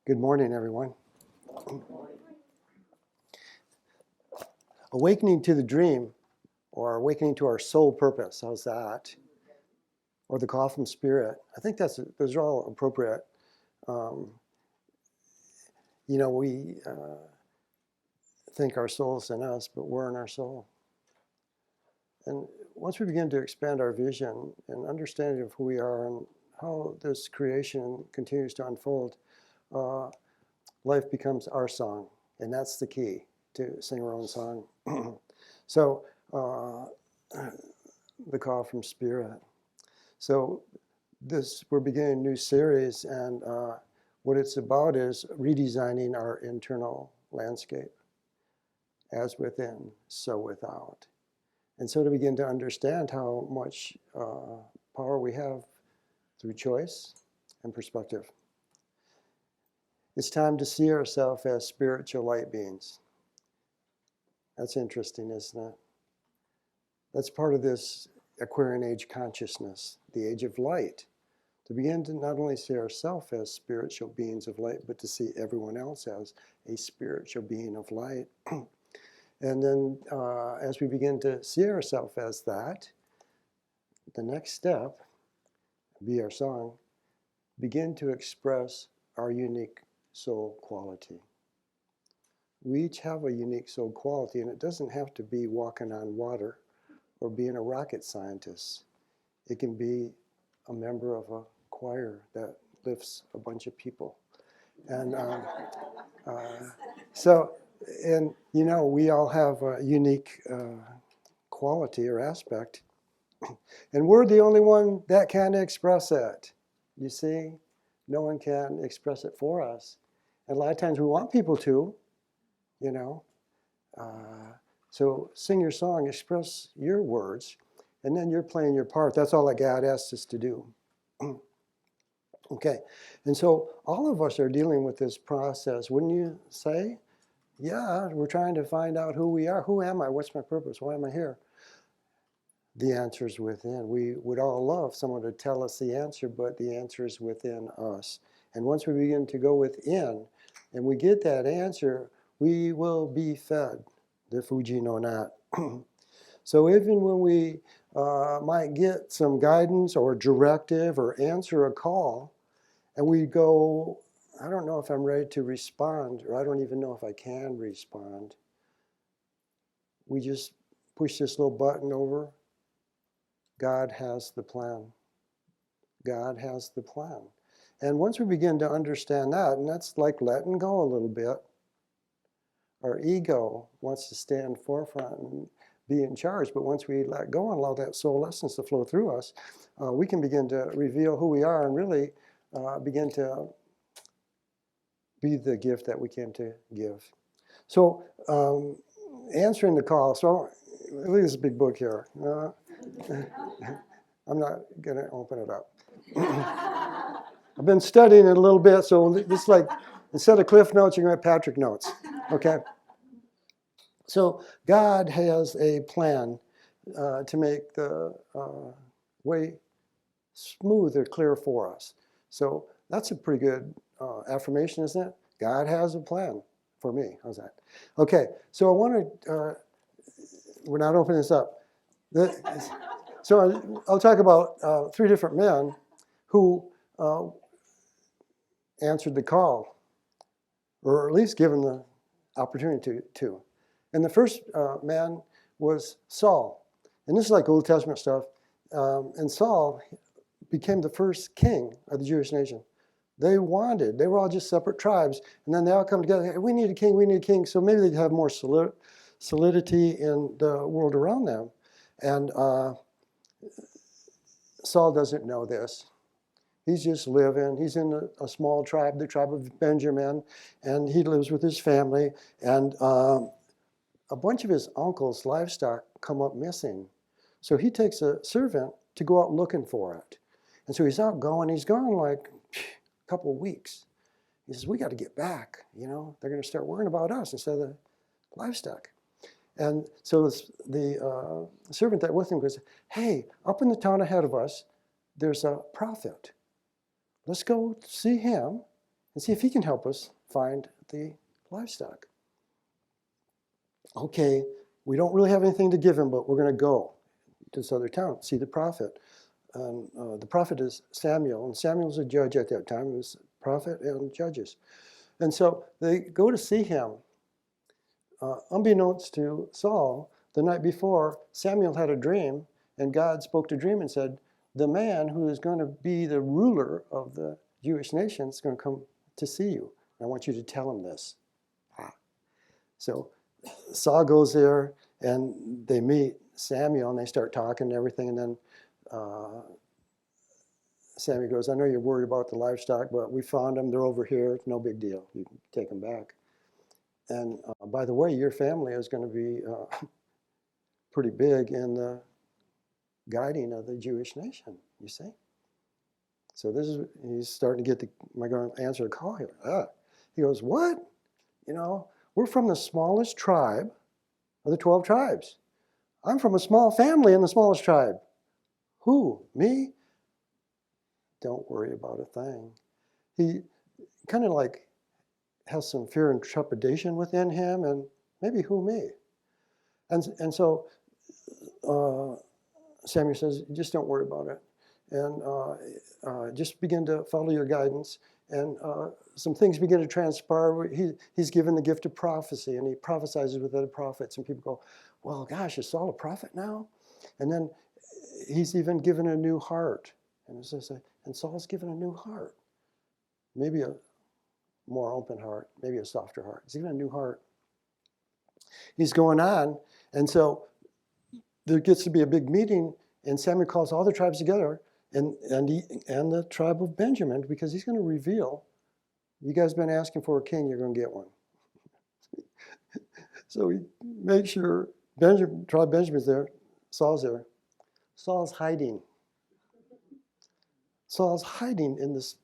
Good morning, everyone. Awakening to the dream, or awakening to our soul purpose, how's that? Or the call from spirit. I think those are all appropriate. We think our soul's in us, but we're in our soul. And once we begin to expand our vision and understanding of who we are and how this creation continues to unfold, life becomes our song, and that's the key, to sing our own song. So, the call from spirit. So we're beginning a new series, and what it's about is redesigning our internal landscape. As within, so without. And so to begin to understand how much power we have through choice and perspective. It's time to see ourselves as spiritual light beings. That's interesting, isn't it? That's part of this Aquarian age consciousness, the age of light. To begin to not only see ourselves as spiritual beings of light, but to see everyone else as a spiritual being of light. And then as we begin to see ourselves as that, the next step, be our song, begin to express our unique soul quality. We each have a unique soul quality, and it doesn't have to be walking on water or being a rocket scientist. It can be a member of a choir that lifts a bunch of people. And we all have a unique quality or aspect. And we're the only one that can express it. You see? No one can express it for us. And a lot of times we want people to, So sing your song, express your words, and then you're playing your part. That's all that God asks us to do. Okay, and so all of us are dealing with this process, wouldn't you say? Yeah, we're trying to find out who we are. Who am I? What's my purpose? Why am I here? The answer is within. We would all love someone to tell us the answer, but the answer is within us. And once we begin to go within, and we get that answer, we will be fed the Fuji no Nat. So even when we might get some guidance or directive or answer a call, and we go, I don't know if I'm ready to respond, or I don't even know if I can respond. We just push this little button over. God has the plan. God has the plan. And once we begin to understand that, and that's like letting go a little bit, our ego wants to stand forefront and be in charge, but once we let go and allow that soul essence to flow through us, we can begin to reveal who we are and really begin to be the gift that we came to give. So answering the call, so look at this big book here. I'm not going to open it up. I've been studying it a little bit, so it's like, instead of Cliff Notes, you're going to have Patrick Notes, okay? So God has a plan to make the way smooth or clear for us. So that's a pretty good affirmation, isn't it? God has a plan for me. How's that? Okay, so I want to, we're not opening this up. So I'll talk about 3 different men who answered the call, or at least given the opportunity to. And the first man was Saul. And this is like Old Testament stuff. And Saul became the first king of the Jewish nation. They were all just separate tribes. And then they all come together, hey, we need a king. So maybe they'd have more solidity in the world around them. And Saul doesn't know this. He's just living. He's in a small tribe, the tribe of Benjamin, and he lives with his family. And a bunch of his uncle's livestock come up missing. So he takes a servant to go out looking for it. And so he's out going. He's gone like a couple of weeks. He says, we got to get back. They're going to start worrying about us instead of the livestock. And so the servant that with him goes, hey, up in the town ahead of us, there's a prophet. Let's go see him and see if he can help us find the livestock. Okay, we don't really have anything to give him, but we're going to go to this other town, see the prophet. The prophet is Samuel, and Samuel's a judge at that time. He was prophet and judges. And so they go to see him. Unbeknownst to Saul, the night before, Samuel had a dream, and God spoke to dream and said, the man who is going to be the ruler of the Jewish nation is going to come to see you. I want you to tell him this. So Saul goes there, and they meet Samuel, and they start talking and everything, and then Samuel goes, I know you're worried about the livestock, but we found them. They're over here. No big deal. You can take them back. And by the way, your family is going to be pretty big in the guiding of the Jewish nation, you see. So he's starting to get am I going to answer the call here? He goes, what? We're from the smallest tribe of the 12 tribes. I'm from a small family in the smallest tribe. Who? Me? Don't worry about a thing. He kind of like has some fear and trepidation within him, and maybe who me? And so Samuel says, just don't worry about it. And just begin to follow your guidance. And some things begin to transpire. He's given the gift of prophecy, and he prophesies with other prophets. And people go, well, gosh, is Saul a prophet now? And then he's even given a new heart. And Saul's given a new heart. Maybe a more open heart, maybe a softer heart. He's given a new heart. He's going on, and so there gets to be a big meeting, and Samuel calls all the tribes together, and the tribe of Benjamin, because he's going to reveal, you guys been asking for a king, you're going to get one. So he makes sure tribe Benjamin's there, Saul's there. Saul's hiding. Saul's hiding in this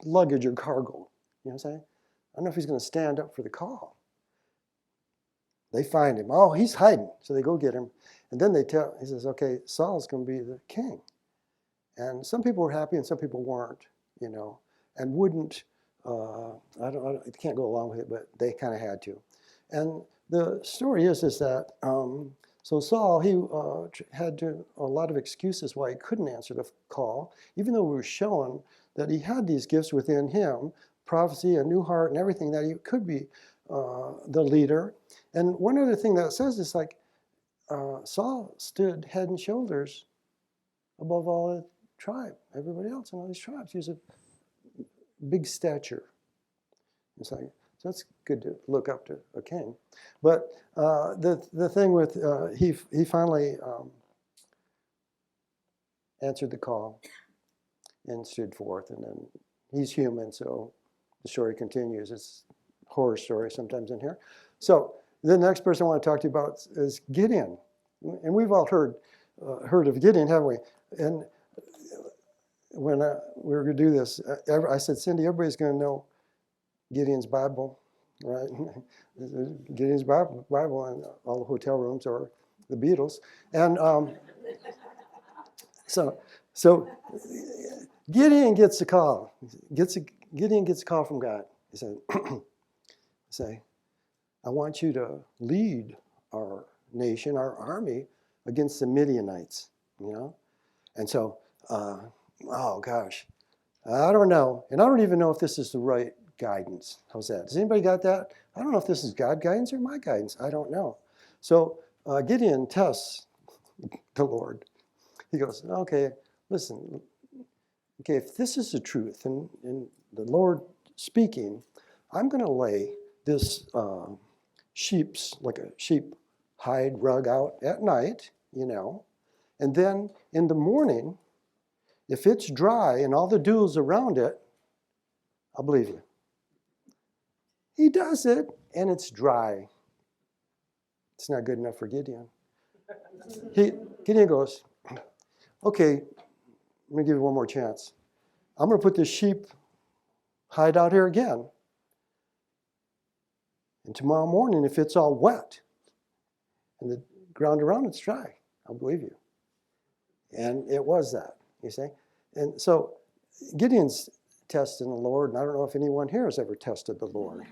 luggage or cargo. You know what I'm saying? I don't know if he's going to stand up for the call. They find him. Oh, he's hiding. So they go get him. And then he says, okay, Saul's going to be the king. And some people were happy and some people weren't, and wouldn't, I can't go along with it, but they kind of had to. And the story is that, so Saul, he had a lot of excuses why he couldn't answer the call, even though we were shown that he had these gifts within him, prophecy, a new heart, and everything, that he could be the leader. And one other thing that it says is like Saul stood head and shoulders above all the tribe, everybody else in all these tribes. He was a big stature. It's like, so it's good to look up to a king. But the thing with, he finally answered the call and stood forth. And then he's human, so the story continues. It's a horror story sometimes in here. So the next person I want to talk to you about is Gideon. And we've all heard of Gideon, haven't we? And when we were going to do this, I said, Cindy, everybody's going to know Gideon's Bible, right? Gideon's Bible in all the hotel rooms or the Beatles. And so Gideon gets a call. Gideon gets a call from God. He said, I want you to lead our nation, our army, against the Midianites, And so, oh gosh, I don't know. And I don't even know if this is the right guidance. How's that? Does anybody got that? I don't know if this is God guidance or my guidance. I don't know. So Gideon tests the Lord. He goes, okay, listen, okay, if this is the truth and the Lord speaking, I'm going to lay this like a sheep hide rug out at night, and then in the morning, if it's dry and all the dew's around it, I'll believe you. He does it, and it's dry. It's not good enough for Gideon. Gideon goes, okay, I'm going to give you one more chance. I'm going to put this sheep hide out here again. And tomorrow morning, if it's all wet and the ground around it's dry, I'll believe you. And it was that, you see. And so Gideon's testing the Lord, and I don't know if anyone here has ever tested the Lord.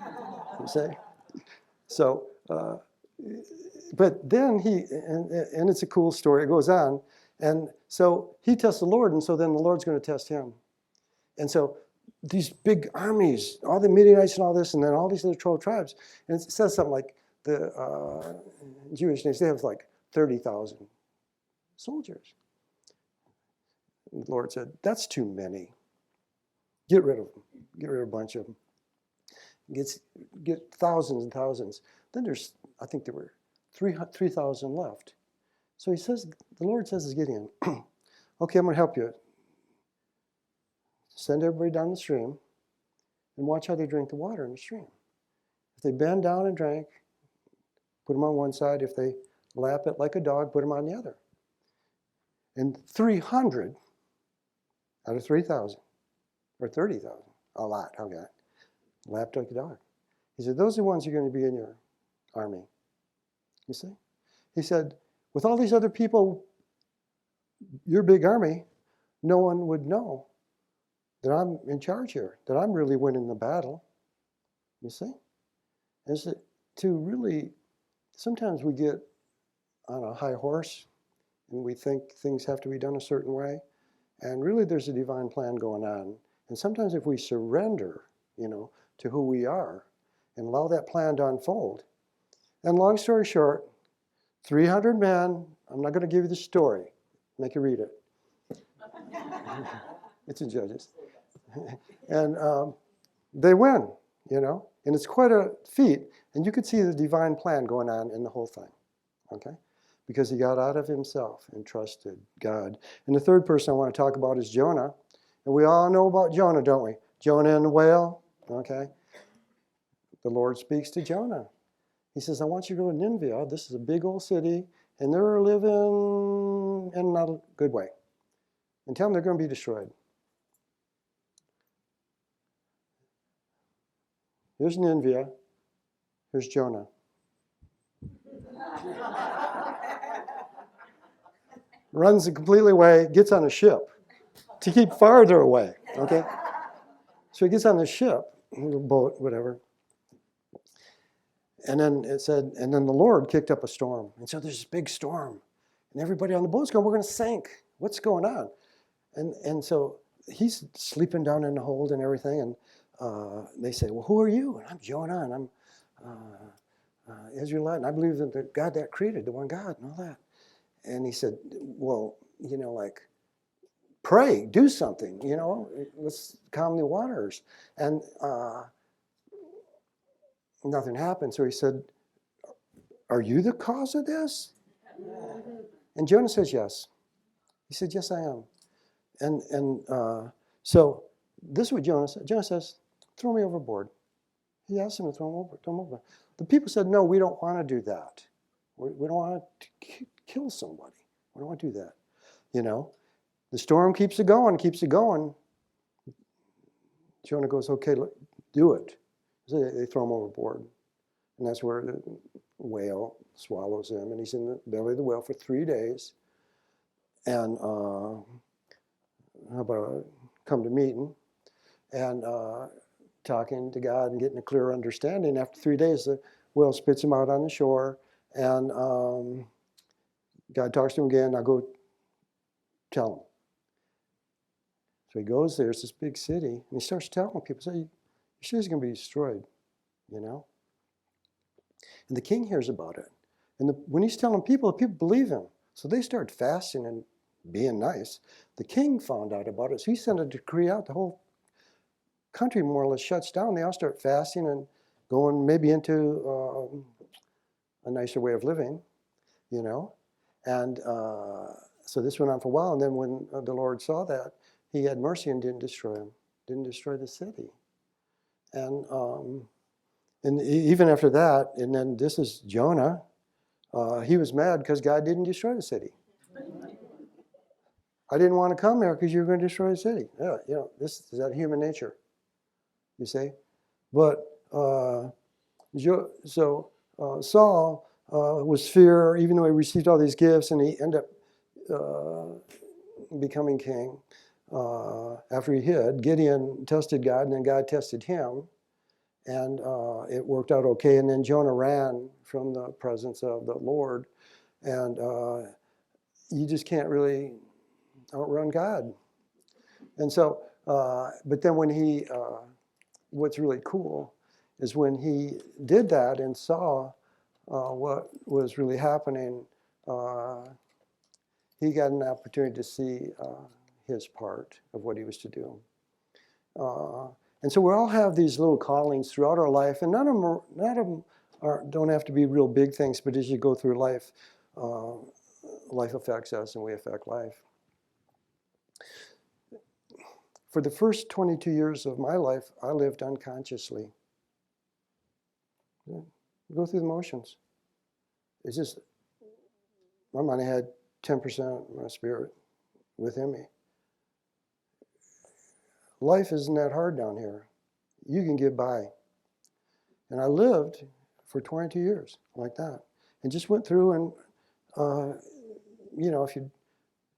You see? So, but then and it's a cool story. It goes on. And so he tests the Lord, and so then the Lord's going to test him. And so these big armies, all the Midianites and all this, and then all these other 12 tribes. And it says something like the Jewish nation, they have like 30,000 soldiers. And the Lord said, that's too many. Get rid of them. Get rid of a bunch of them. Get thousands and thousands. Then I think there were 3,000 left. So he says, the Lord says to Gideon, okay, I'm going to help you. Send everybody down the stream and watch how they drink the water in the stream. If they bend down and drink, put them on one side. If they lap it like a dog, put them on the other. And 300 out of 3,000, or 30,000, a lot, okay, lapped like a dog. He said, those are the ones who are going to be in your army. You see? He said, with all these other people, your big army, no one would know that I'm in charge here, that I'm really winning the battle. You see? And so to really, sometimes we get on a high horse and we think things have to be done a certain way. And really there's a divine plan going on. And sometimes if we surrender, to who we are and allow that plan to unfold. And long story short, 300 men, I'm not going to give you the story, make you read it. It's in Judges. And they win, and it's quite a feat. And you could see the divine plan going on in the whole thing, okay? Because he got out of himself and trusted God. And the third person I want to talk about is Jonah. And we all know about Jonah, don't we? Jonah and the whale, okay? The Lord speaks to Jonah. He says, I want you to go to Nineveh. This is a big old city, and they're living in not a good way. And tell them they're going to be destroyed. Here's Nineveh. Here's Jonah. Runs completely away, gets on a ship to keep farther away, okay? So he gets on the ship, a little boat, whatever. And then it said, and then the Lord kicked up a storm. And so there's this big storm. And everybody on the boat's going, we're going to sink. What's going on? And so he's sleeping down in the hold and everything. And they say, well, who are you? And I'm Jonah, and I'm Israelite. And I believe in the God that created, the one God and all that. And he said, well, pray, do something, let's calm the waters. And nothing happened. So he said, are you the cause of this? And Jonah says, yes. He said, yes, I am. And so this is what Jonah said. Jonah says, throw me overboard. He asked him to throw him over. The people said, no, we don't want to do that. We don't want to kill somebody. We don't want to do that. The storm keeps it going. Jonah goes, okay, do it. So they throw him overboard. And that's where the whale swallows him. And he's in the belly of the whale for 3 days. And how about come to meeting and talking to God and getting a clear understanding. After 3 days, the whale spits him out on the shore. And God talks to him again. Now go tell him. So he goes there. It's this big city. And he starts telling people, say, your city's going to be destroyed, And the king hears about it. And when he's telling people, people believe him. So they start fasting and being nice. The king found out about it. So he sent a decree out. The whole country more or less shuts down. They all start fasting and going maybe into a nicer way of living, And so this went on for a while. And then when the Lord saw that, he had mercy and didn't destroy him, didn't destroy the city. And even after that, and then this is Jonah, he was mad because God didn't destroy the city. I didn't want to come here because you were going to destroy the city. Yeah, this is that human nature, you see. But Saul was fear, even though he received all these gifts, and he ended up becoming king. after he hid, Gideon tested God, and then God tested him, and it worked out okay. And then Jonah ran from the presence of the Lord, and you just can't really outrun God. And so, but then when he, what's really cool is when he did that and saw what was really happening, he got an opportunity to see his part of what he was to do. And so we all have these little callings throughout our life, and none of them don't have to be real big things, but as you go through life, life affects us and we affect life. For the first 22 years of my life, I lived unconsciously. Go through the motions. It's just, my mind had 10% of my spirit within me. Life isn't that hard down here. You can get by. And I lived for 22 years like that. And just went through and, if you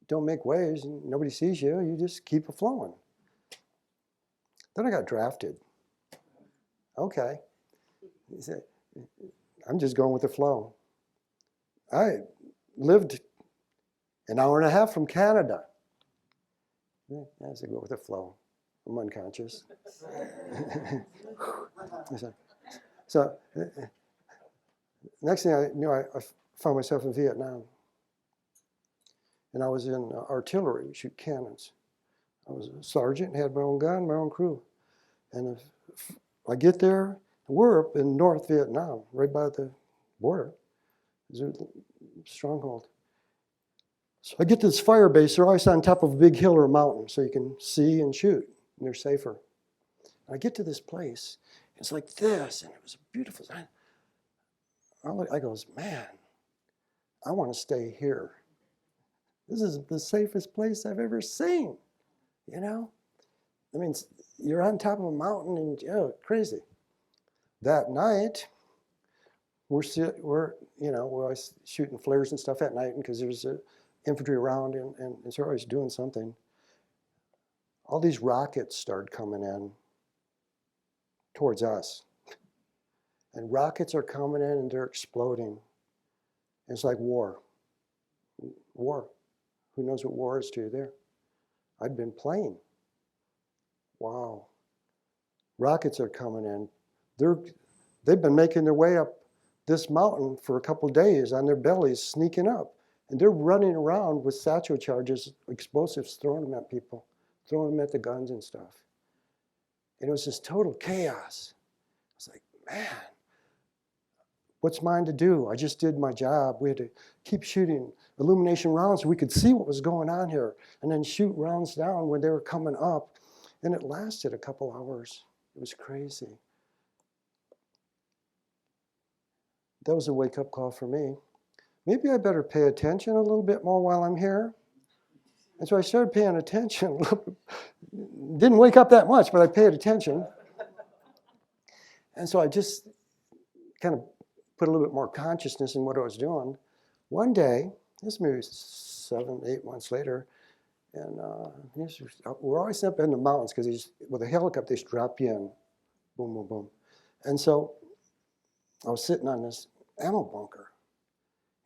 don't make waves and nobody sees you, you just keep it flowing. Then I got drafted. Okay. I'm just going with the flow. I lived an hour and a half from Canada. I said, go with the flow. I'm unconscious. So, next thing I knew, I found myself in Vietnam. And I was in artillery, shoot cannons. I was a sergeant, had my own gun, my own crew. And if I get there, we're up in North Vietnam, right by the border. There's a stronghold. So I get to this fire base. They're always on top of a big hill or a mountain, so you can see and shoot, and they're safer. I get to this place. It's like this, and it was beautiful. I goes, man, I want to stay here. This is the safest place I've ever seen, I mean, you're on top of a mountain and crazy. That night, we're always shooting flares and stuff at night because there's infantry around and they're always doing something. All these rockets started coming in towards us. And rockets are coming in and they're exploding. And it's like war. War. Who knows what war is to you there? I'd been playing. Wow. Rockets are coming in. They've been making their way up this mountain for a couple of days on their bellies, sneaking up. And they're running around with satchel charges, explosives, throwing them at people, throwing them at the guns and stuff. And it was just total chaos. I was like, man, what's mine to do? I just did my job. We had to keep shooting illumination rounds so we could see what was going on here, and then shoot rounds down when they were coming up. And it lasted a couple hours. It was crazy. That was a wake-up call for me. Maybe I better pay attention a little bit more while I'm here. And so I started paying attention. Didn't wake up that much, but I paid attention. And so I just kind of put a little bit more consciousness in what I was doing. One day, this maybe 7, 8 months later, and we're always up in the mountains because with a helicopter, they just drop you in. Boom, boom, boom. And so I was sitting on this ammo bunker.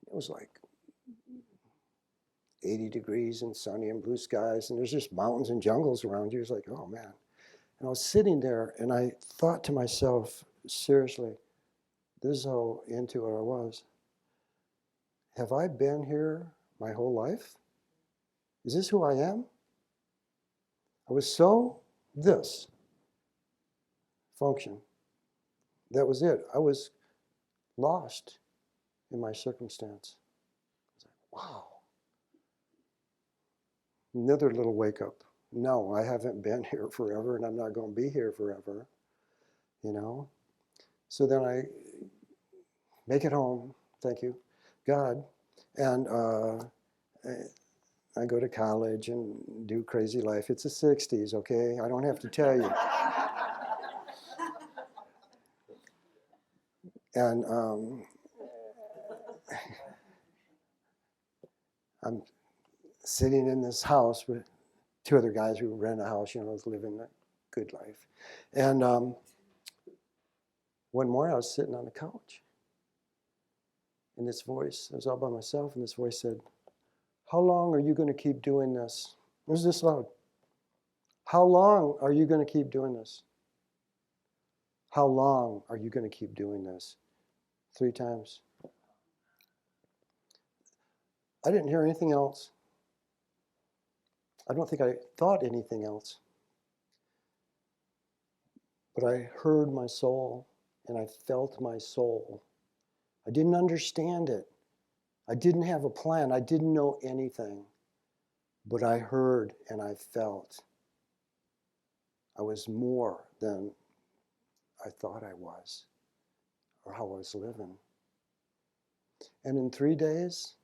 It was like 80 degrees and sunny and blue skies, and there's just mountains and jungles around you. It's like, oh man. And I was sitting there, and I thought to myself, seriously, this is how into it I was. Have I been here my whole life? Is this who I am? I was so this function. That was it. I was lost in my circumstance. I was like, wow. Another little wake up. No, I haven't been here forever, and I'm not going to be here forever. So then I make it home. Thank you, God. And I go to college and do crazy life. It's the 60s, okay? I don't have to tell you. And I'm sitting in this house with two other guys who ran a house, was living a good life. And one morning I was sitting on the couch, and this voice, I was all by myself, and this voice said, "How long are you going to keep doing this?" It was this loud. "How long are you going to keep doing this? How long are you going to keep doing this?" 3 times. I didn't hear anything else. I don't think I thought anything else. But I heard my soul, and I felt my soul. I didn't understand it. I didn't have a plan. I didn't know anything. But I heard and I felt. I was more than I thought I was, or how I was living. And in 3 days,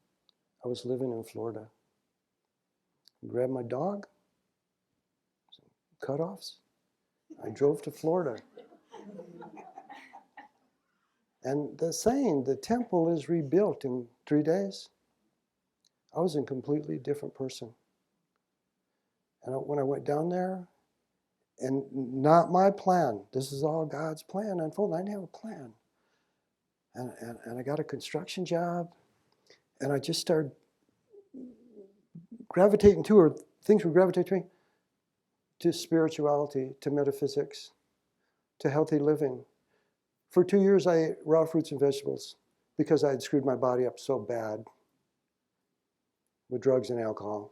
I was living in Florida. I grabbed my dog, some cutoffs. I drove to Florida. And the saying, the temple is rebuilt in 3 days. I was a completely different person. And when I went down there, and not my plan, this is all God's plan unfolding. I didn't have a plan. And I got a construction job, and I just started gravitating to, or things would gravitate to me, to spirituality, to metaphysics, to healthy living. For 2 years, I ate raw fruits and vegetables because I had screwed my body up so bad with drugs and alcohol.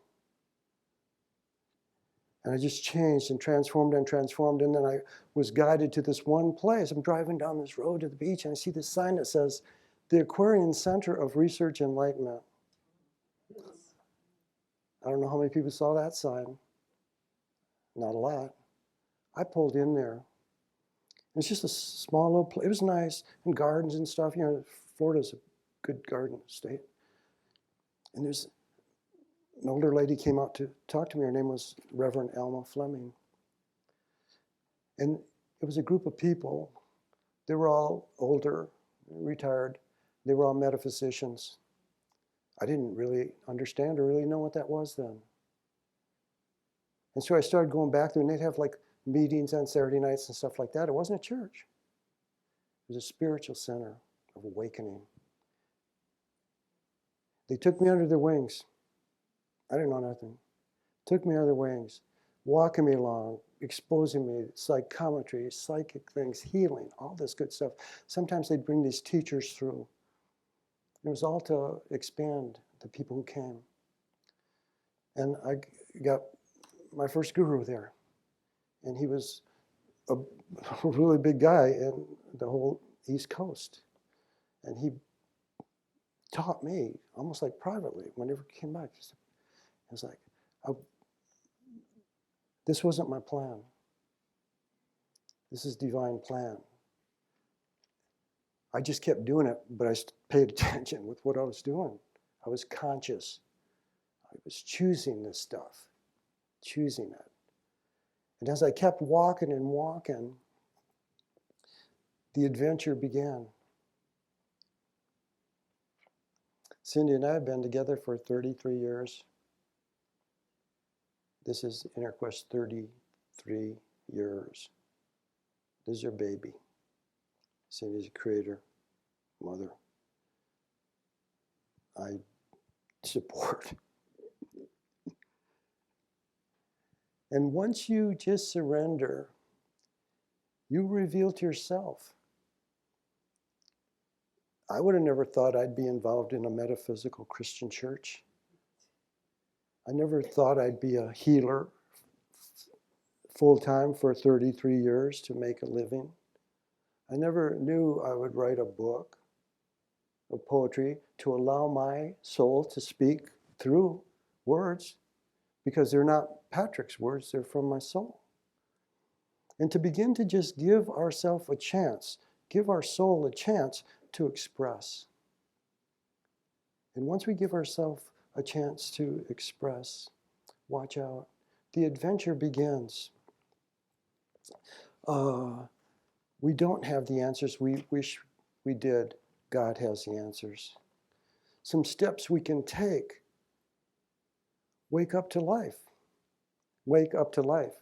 And I just changed and transformed. And then I was guided to this one place. I'm driving down this road to the beach, and I see this sign that says, "The Aquarian Center of Research Enlightenment." I don't know how many people saw that sign. Not a lot. I pulled in there. It's just a small little place. It was nice, and gardens and stuff. Florida's a good garden state. And there's an older lady came out to talk to me. Her name was Reverend Alma Fleming. And it was a group of people. They were all older, retired. They were all metaphysicians. I didn't really understand or really know what that was then. And so I started going back there, and they'd have like meetings on Saturday nights and stuff like that. It wasn't a church. It was a spiritual center of awakening. They took me under their wings. I didn't know nothing. Took me under their wings, walking me along, exposing me to psychometry, psychic things, healing, all this good stuff. Sometimes they'd bring these teachers through. It was all to expand the people who came. And I got my first guru there. And he was a really big guy in the whole East Coast. And he taught me, almost like privately, whenever he came back. I was like, this wasn't my plan. This is divine plan. I just kept doing it, but I paid attention with what I was doing. I was conscious. I was choosing this stuff, choosing it. And as I kept walking and walking, the adventure began. Cindy and I have been together for 33 years. This is InnerQuest 33 years. This is your baby. Cindy's a creator, mother. I support. And once you just surrender, you reveal to yourself. I would have never thought I'd be involved in a metaphysical Christian church. I never thought I'd be a healer full-time for 33 years to make a living. I never knew I would write a book of poetry to allow my soul to speak through words, because they're not Patrick's words, they're from my soul. And to begin to just give ourselves a chance, give our soul a chance to express. And once we give ourselves a chance to express, watch out, the adventure begins. We don't have the answers. We wish we did. God has the answers. Some steps we can take. Wake up to life. Wake up to life.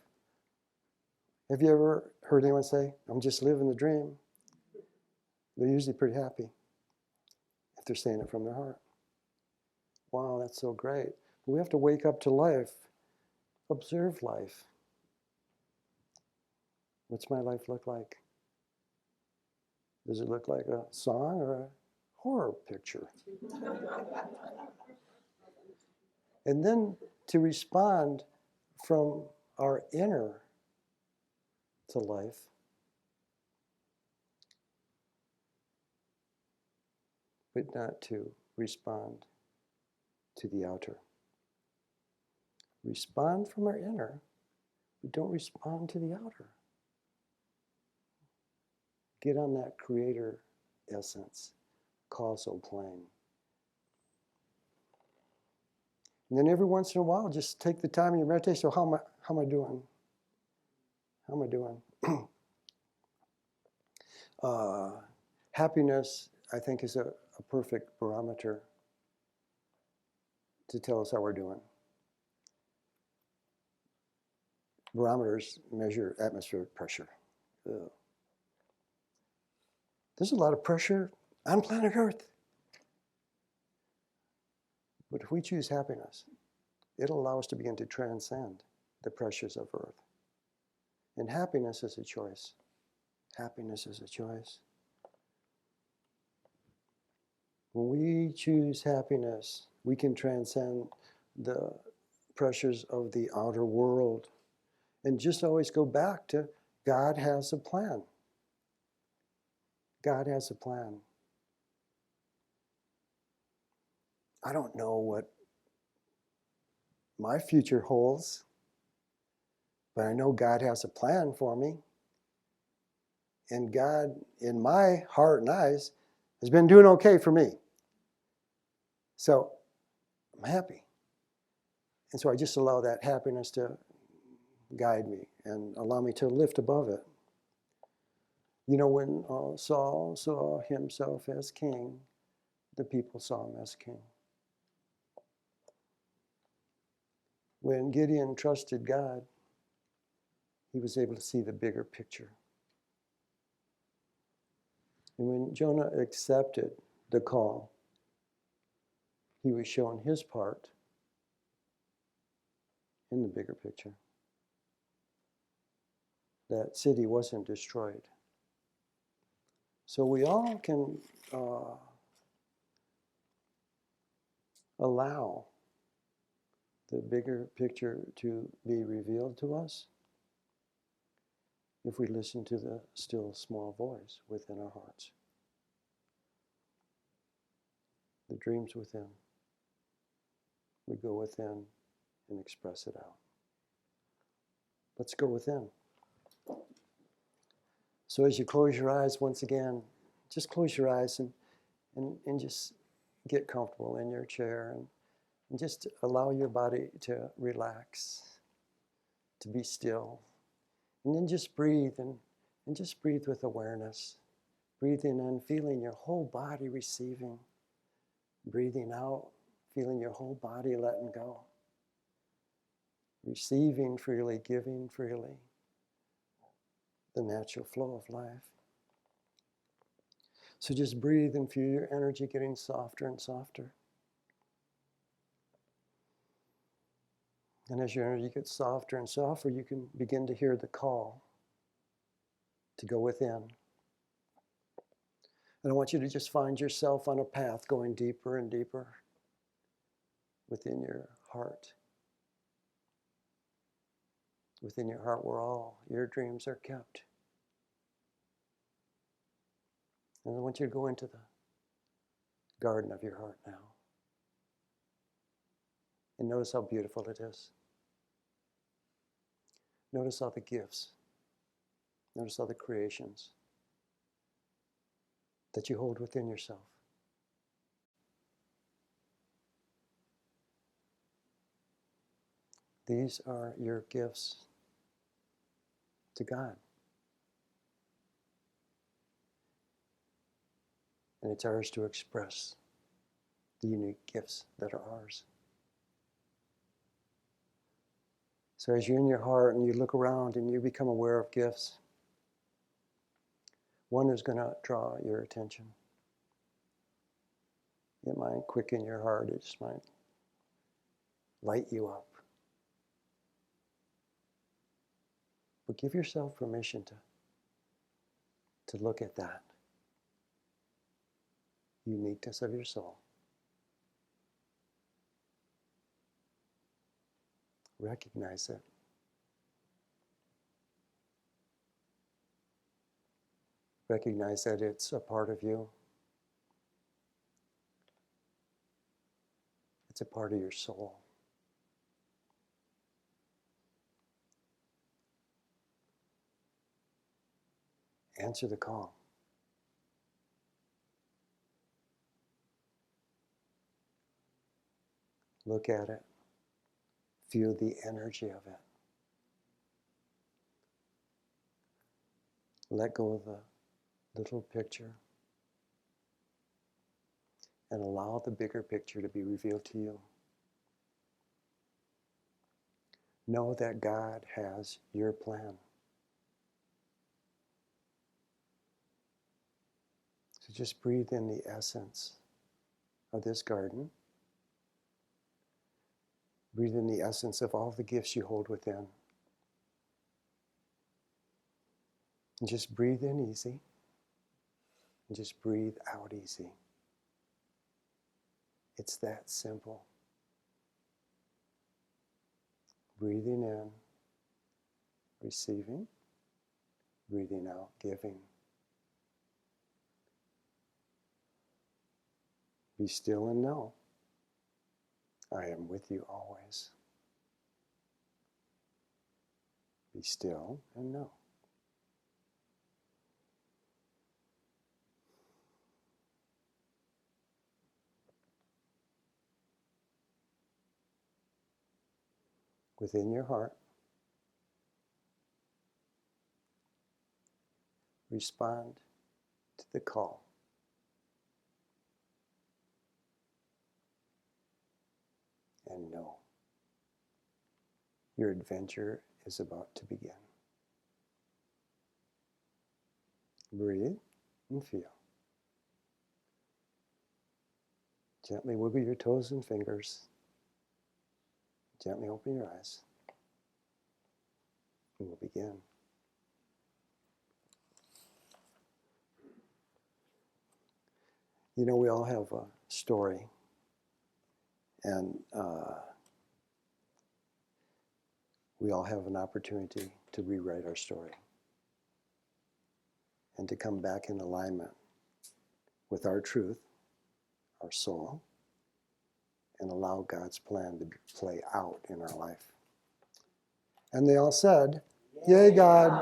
Have you ever heard anyone say, I'm just living the dream? They're usually pretty happy if they're saying it from their heart. Wow, that's so great. But we have to wake up to life, observe life. What's my life look like? Does it look like a song or a horror picture? And then to respond from our inner to life, but not to respond to the outer. Respond from our inner, but don't respond to the outer. Get on that creator essence, causal plane. And then every once in a while, just take the time in your meditation. So how am I doing? How am I doing? Happiness, I think, is a perfect barometer to tell us how we're doing. Barometers measure atmospheric pressure. Ugh. There's a lot of pressure on planet Earth. But if we choose happiness, it'll allow us to begin to transcend the pressures of Earth. And happiness is a choice. Happiness is a choice. When we choose happiness, we can transcend the pressures of the outer world and just always go back to God has a plan. God has a plan. I don't know what my future holds, but I know God has a plan for me. And God, in my heart and eyes, has been doing okay for me. So I'm happy. And so I just allow that happiness to guide me and allow me to lift above it. You know, when Saul saw himself as king, the people saw him as king. When Gideon trusted God, he was able to see the bigger picture. And when Jonah accepted the call, he was shown his part in the bigger picture. That city wasn't destroyed. So we all can allow the bigger picture to be revealed to us if we listen to the still small voice within our hearts. The dreams within. We go within and express it out. Let's go within. So as you close your eyes once again, just close your eyes and just get comfortable in your chair and just allow your body to relax, to be still. And then just breathe and just breathe with awareness. Breathing in, feeling your whole body receiving. Breathing out, feeling your whole body letting go. Receiving freely, giving freely. The natural flow of life. So just breathe and feel your energy getting softer and softer. And as your energy gets softer and softer, you can begin to hear the call to go within. And I want you to just find yourself on a path going deeper and deeper within your heart. Within your heart where all your dreams are kept. And I want you to go into the garden of your heart now. And notice how beautiful it is. Notice all the gifts. Notice all the creations that you hold within yourself. These are your gifts to God. And it's ours to express the unique gifts that are ours. So as you're in your heart and you look around and you become aware of gifts, one is going to draw your attention. It might quicken your heart. It just might light you up. But give yourself permission to look at that uniqueness of your soul. Recognize it. Recognize that it's a part of you. It's a part of your soul. Answer the call. Look at it. Feel the energy of it. Let go of the little picture and allow the bigger picture to be revealed to you. Know that God has your plan. So just breathe in the essence of this garden. Breathe in the essence of all the gifts you hold within. And just breathe in easy. And just breathe out easy. It's that simple. Breathing in, receiving. Breathing out, giving. Be still and know, I am with you always. Be still and know. Within your heart, respond to the call. And know your adventure is about to begin. Breathe and feel. Gently wiggle your toes and fingers. Gently open your eyes. And we'll begin. You know, we all have a story. And we all have an opportunity to rewrite our story. And to come back in alignment with our truth, our soul, and allow God's plan to play out in our life. And they all said, "Yay, God."